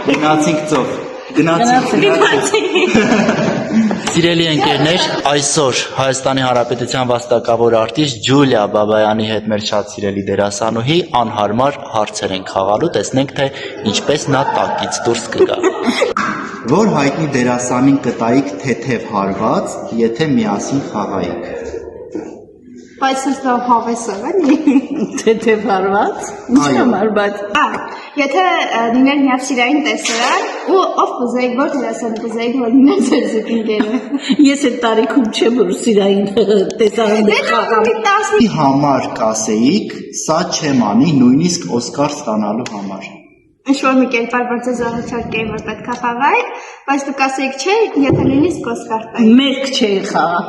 Գնացինք ծով։ Սիրելի ընկերներ, այսօր Հայաստանի Հանրապետության վաստակավոր արտիստ Ջուլիա Բաբայանի հետ մեր շատ սիրելի դերասանուհի անհարմար հարցեր են խաղալու, տեսնենք թե ինչպես նա տակից դուրս կգա։ Որ հայտնի դերասանին կտայիք թեթև հարված, եթե միասին խաղայիք։ Բայց լավ հավես է, էլի։ Թեթև հարված։ Ինչ համար, բայց Եթե լիներ միավ սիրային տեսարան, ու ով կուզեիք, որ դերասան կուզեիք, որ լիներ ձեր զուգինքերը։ ես այդ տարիքում չեմ որ սիրային տեսարաններ խաղամ։ Համար կասեիք, սա չեմ անի նույնիսկ Օսկար ստանալու համար։ Ինչ-որ մի կերպար, որ ձեզ առաջարկեի, որ պետք է խաղայիք, բայց դուք ասեիք չէ, եթե նույնիսկ Օսկար տայիք։ Մերկ չէի խաղա։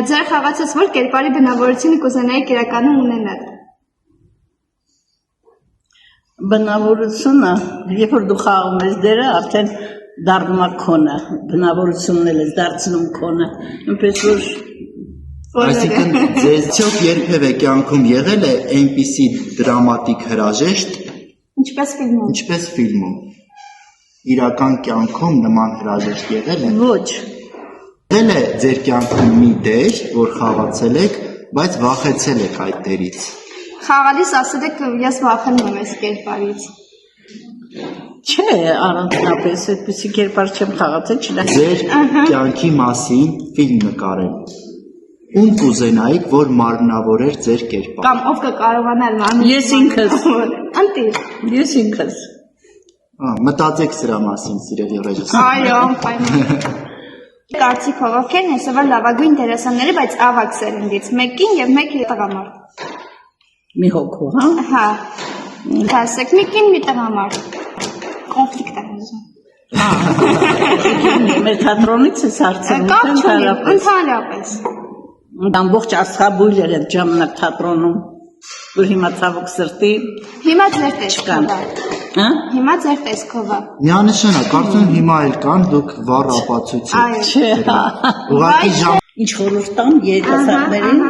Ձեր խաղացած որ կերպարի բնավորությունը կուզենայիք իրականում ունենալ։ Բնավորությունը, երբ որ դու խաղում ես դերը, արդեն դառնում է քոնը, բնավորությունն էլ ես դարձնում քոնը, այնպես որ Այսինքն ձեզ երբևէ կյանքում եղել է այնպիսի դրամատիկ հրաժեշտ, Ինչպես ֆիլմում։ ինչպես ֆիլմում։ Իրական կյանքում նման հրաժեշտ եղել է։ ոչ, Եղել է ձեր կյանքում մի դեր, որ խաղացել եք, բայց վախեցել եք այդ դերից։ Խաղալիս ասել եք, ես վախենում եմ այս կերպարից։ չէ, առանձնապես այդպիսի կերպար չեմ խաղացել, չնայած Ձեր կյանքի մասին ֆիլմ նկարել։ Ում կուզենայիք, որ մարմնավորեր ձեր կերպարը։ Կամ ով կկարողանար Ես ինքս։ Ընտիր։ ես ինքս։ Մտածեք սրա մասին, սիրելի ռեժիսոր։ Այո, անպայման։ Կարծիքով ովքեր են այսօր լավագույն դերասանները, բայց ավագ սերնդից, մեկին եւ մեկի տղամարդ։ Մի հոգու, հա։ Հա։ Ասեք մեկին մի տղամարդ։ Կոնֆլիկտ է ուզում։ Մեր թատրոնից ես հարցնում, Կապ չունի, ընդհանրապես։ ամբողջ աստղաբույլեր այդ ժամանակ թատրոնում, որ հիմա ցավոք սրտի, Հիմա ձեր տեսքով է։ հա։ Հիմա ձեր տեսքով է։ Միանշանակ, կարծում եմ հիմա էլ կան, դուք վառ ապացույց եք։ Այո։ Չէ, հա։ Ուղղակի Ինչ խորհուրդ տամ երիտասարդներին,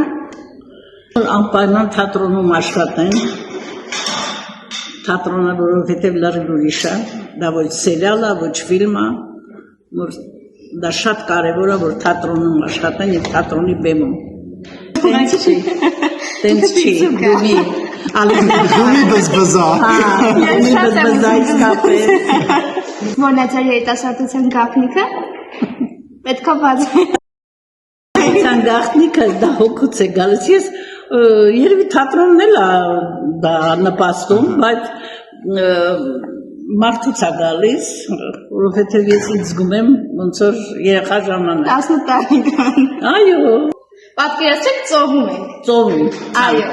որ անպայման թատրոնում աշխատեն, թատրոնը, որովհետև լրիվ ուրիշ է, դա ոչ սերիալ է, ոչ ֆիլմ է, որ դա շատ կարևոր է, որ թատրոնում աշխատեն եւ թատրոնի բեմում։ Տենց չի, գումի, Գումի բզբզա։ գումի բզբզա իսկապես։ Որն է ձեր երիտասարդության գաղտնիքը։ Պետք է բացվի։ Այցան գաղտնիքը դա հոգուց է գալիս, ես երևի թատրոնն էլ է դա նպաստում, բայց մարդուց է գալիս, որովհետև ես ինձ զգում եմ ոնց որ երեխա ժամանակ։ 18 տարեկան։ Այո, Պատկերացրեք ծովում ենք։ ծովում։ Այո։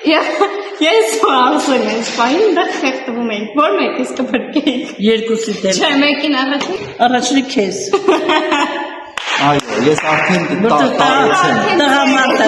Ես ասում եմ, սպային դա խեղդվում ենք։ Որ մեկից կփրկեիք։ Երկուսիդ էլ։ Չէ, մեկին առաջին։ Առաջինը քեզ։ Այո, ես արդեն տարեցեմ։ Տղամարդ